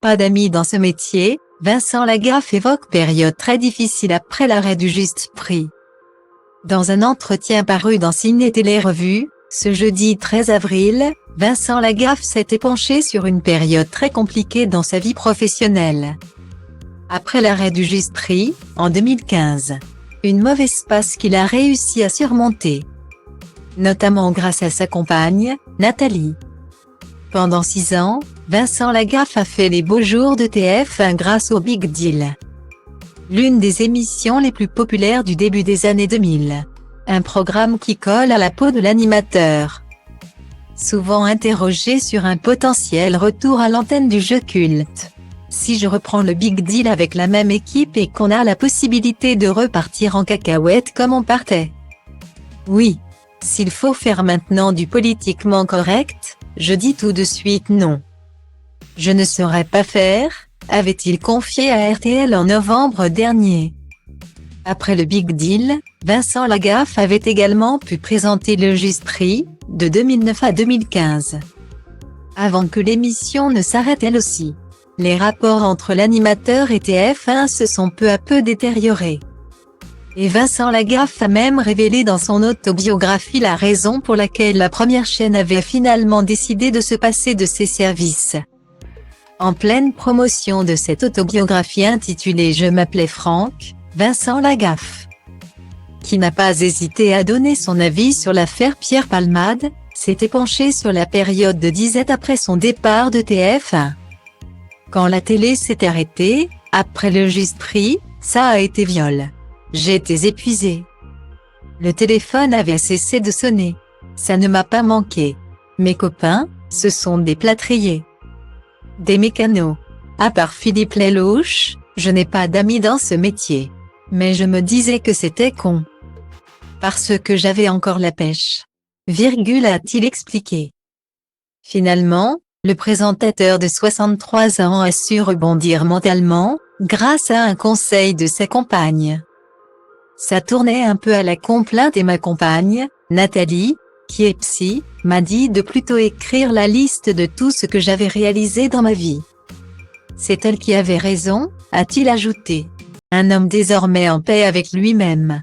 Pas d'amis dans ce métier, Vincent Lagaffe évoque période très difficile après l'arrêt du Juste Prix. Dans un entretien paru dans Ciné Télé Revue, ce jeudi 13 avril, Vincent Lagaffe s'était penché sur une période très compliquée dans sa vie professionnelle. Après l'arrêt du Juste Prix, en 2015, une mauvaise passe qu'il a réussi à surmonter, notamment grâce à sa compagne, Nathalie. Pendant 6 ans, Vincent Lagaffe a fait les beaux jours de TF1 grâce au Big Deal, l'une des émissions les plus populaires du début des années 2000. Un programme qui colle à la peau de l'animateur. Souvent interrogé sur un potentiel retour à l'antenne du jeu culte. Si je reprends le Big Deal avec la même équipe et qu'on a la possibilité de repartir en cacahuète comme on partait. Oui. S'il faut faire maintenant du politiquement correct, je dis tout de suite non. Je ne saurais pas faire, avait-il confié à RTL en novembre dernier. Après le Big Deal, Vincent Lagaffe avait également pu présenter le Juste Prix, de 2009 à 2015. Avant que l'émission ne s'arrête elle aussi, les rapports entre l'animateur et TF1 se sont peu à peu détériorés. Et Vincent Lagaffe a même révélé dans son autobiographie la raison pour laquelle la première chaîne avait finalement décidé de se passer de ses services. En pleine promotion de cette autobiographie intitulée « Je m'appelais Franck », Vincent Lagaffe, qui n'a pas hésité à donner son avis sur l'affaire Pierre Palmade, s'était penché sur la période de disette après son départ de TF1. Quand la télé s'est arrêtée, après le Juste Prix, ça a été viol. J'étais épuisé. Le téléphone avait cessé de sonner. Ça ne m'a pas manqué. Mes copains, ce sont des plâtriers, des mécanos. À part Philippe Lelouch, je n'ai pas d'amis dans ce métier. Mais je me disais que c'était con. Parce que j'avais encore la pêche. A-t-il expliqué. Finalement, le présentateur de 63 ans a su rebondir mentalement, grâce à un conseil de sa compagne. Ça tournait un peu à la complainte et ma compagne, Nathalie, qui est psy, m'a dit de plutôt écrire la liste de tout ce que j'avais réalisé dans ma vie. C'est elle qui avait raison, a-t-il ajouté. Un homme désormais en paix avec lui-même.